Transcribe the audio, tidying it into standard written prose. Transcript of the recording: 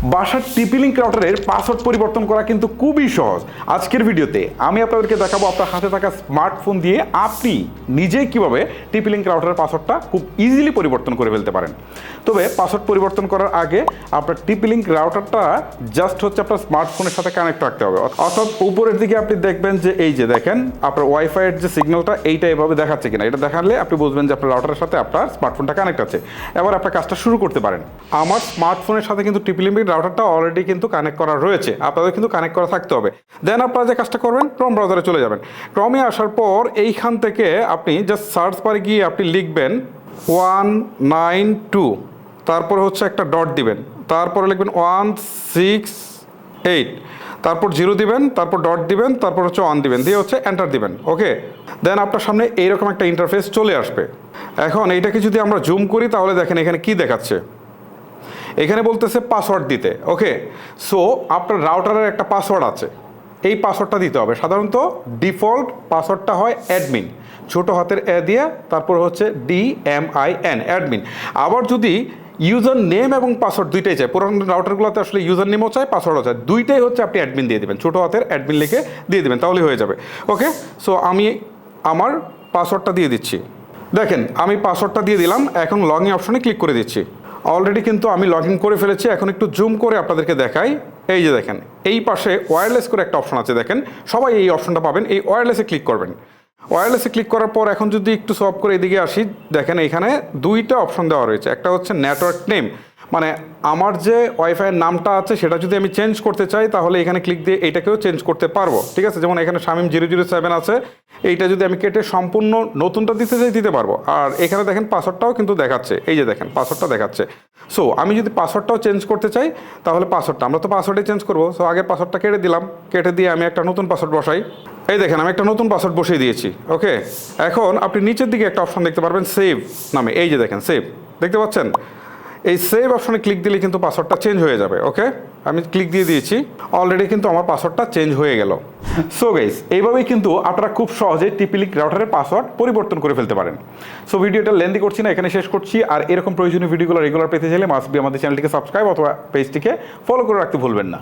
বাসার টিপি-লিংক রাউটারের পাসওয়ার্ড পরিবর্তন করা কিন্তু খুবই সহজ। আজকের ভিডিওতে আমি আপনাদেরকে দেখাবো আপনার হাতে থাকা স্মার্টফোন দিয়ে আপনি নিজেই কিভাবে টিপি-লিংক রাউটারের পাসওয়ার্ডটা খুব ইজিলি পরিবর্তন করে ফেলতে পারেন। তবে পাসওয়ার্ড পরিবর্তন করার আগে আপনার টিপি-লিংক রাউটারটা জাস্ট হচ্ছে আপনার স্মার্টফোনের সাথে কানেক্ট রাখতে হবে। অর্থাৎ উপরের দিকে আপনি দেখবেন যে এই যে দেখেন আপনার ওয়াইফাইয়ের যে সিগন্যালটা এইটা এভাবে দেখাচ্ছে কিনা, এটা দেখালে আপনি বুঝবেন যে আপনার রাউটারের সাথে আপনার স্মার্টফোনটা কানেক্ট আছে। এবার আপনার কাজটা শুরু করতে পারেন। আমার স্মার্টফোনের সাথে কিন্তু টিপি-লিংক রাউটারটা অলরেডি কিন্তু কানেক্ট করা রয়েছে, আপনাদের কিন্তু কানেক্ট করা থাকতে হবে। দেন আপনারা যে কাজটা করবেন, ক্রোম ব্রাউজারে চলে যাবেন। ক্রমে আসার পর এইখান থেকে আপনি জাস্ট সার্চ বারে গিয়ে আপনি লিখবেন 192, তারপর হচ্ছে একটা ডট দিবেন, তারপরে লিখবেন 168, তারপর 0 দিবেন, তারপর ডট দিবেন, তারপর হচ্ছে 1 দিবেন, দিয়ে হচ্ছে এন্টার দিবেন। ওকে, দেন আপনার সামনে এইরকম একটা ইন্টারফেস চলে আসবে। এখন এইটাকে যদি আমরা জুম করি তাহলে দেখেন এখানে কি দেখাচ্ছে, এখানে বলতেছে পাসওয়ার্ড দিতে। ওকে, সো আপনার রাউটারের একটা পাসওয়ার্ড আছে, এই পাসওয়ার্ডটা দিতে হবে। সাধারণত ডিফল্ট পাসওয়ার্ডটা হয় অ্যাডমিন, ছোটো হাতের এ দিয়ে তারপর হচ্ছে DMIN, অ্যাডমিন। আবার যদি ইউজার নেম এবং পাসওয়ার্ড দুইটাই চাই, পুরানো রাউটারগুলোতে আসলে ইউজার নেমও চাই পাসওয়ার্ডও চাই, দুইটাই হচ্ছে আপনি অ্যাডমিন দিয়ে দেবেন, ছোটো হাতের অ্যাডমিন লিখে দিয়ে দেবেন, তাহলেই হয়ে যাবে। ওকে, সো আমি আমার পাসওয়ার্ডটা দিয়ে দিচ্ছি। দেখেন আমি পাসওয়ার্ডটা দিয়ে দিলাম, এখন লগ ইন অপশনে ক্লিক করে দিচ্ছি। অলরেডি কিন্তু আমি লগ ইন করে ফেলেছি। এখন একটু জুম করে আপনাদেরকে দেখাই। এই যে দেখেন এই পাশে ওয়্যারলেস করে একটা অপশন আছে, দেখেন সবাই এই অপশনটা পাবেন, এই ওয়্যারলেসে ক্লিক করবেন। ওয়্যারলেসে ক্লিক করার পর এখন যদি একটু সলভ করে এদিকে আসি, দেখেন এখানে দুইটা অপশন দেওয়া রয়েছে। একটা হচ্ছে নেটওয়ার্ক নেম, মানে আমার যে ওয়াইফাইয়ের নামটা আছে সেটা যদি আমি চেঞ্জ করতে চাই তাহলে এখানে ক্লিক দিয়ে এইটাকেও চেঞ্জ করতে পারবো। ঠিক আছে, যেমন এখানে শামিম 007 আছে, এইটা যদি আমি কেটে সম্পূর্ণ নতুনটা দিতে চাই দিতে পারবো। আর এখানে দেখেন পাসওয়ার্ডটাও কিন্তু দেখাচ্ছে, এই যে দেখেন পাসওয়ার্ডটা দেখাচ্ছে। সো আমি যদি পাসওয়ার্ডটাও চেঞ্জ করতে চাই তাহলে পাসওয়ার্ডটা, আমরা তো পাসওয়ার্ডে চেঞ্জ করবো, সো আগে পাসওয়ার্ডটা কেটে দিলাম, কেটে দিয়ে আমি একটা নতুন পাসওয়ার্ড বসাই। এই দেখেন আমি একটা নতুন পাসওয়ার্ড বসিয়ে দিয়েছি। ওকে, এখন আপনি নিচের দিকে একটা অপশন দেখতে পারবেন সেভ নামে, এই যে দেখেন সেভ, দেখতে পাচ্ছেন? এই সেভ অপশনে ক্লিক দিলে কিন্তু পাসওয়ার্ডটা চেঞ্জ হয়ে যাবে। ওকে, আমি ক্লিক দিয়ে দিয়েছি, অলরেডি কিন্তু আমার পাসওয়ার্ডটা চেঞ্জ হয়ে গেল। সো গাইস, এইভাবেই কিন্তু আপনারা খুব সহজে টিপি-লিংক রাউটারের পাসওয়ার্ড পরিবর্তন করে ফেলতে পারেন। সো ভিডিওটা লেন্দি করছি না, এখানে শেষ করছি। আর এরকম প্রয়োজনীয় ভিডিওগুলো রেগুলার পেতে চাইলে মাস্ট বি আমাদের চ্যানেলটিকে সাবস্ক্রাইব অথবা পেজটিকে ফলো করে রাখতে ভুলবেন না।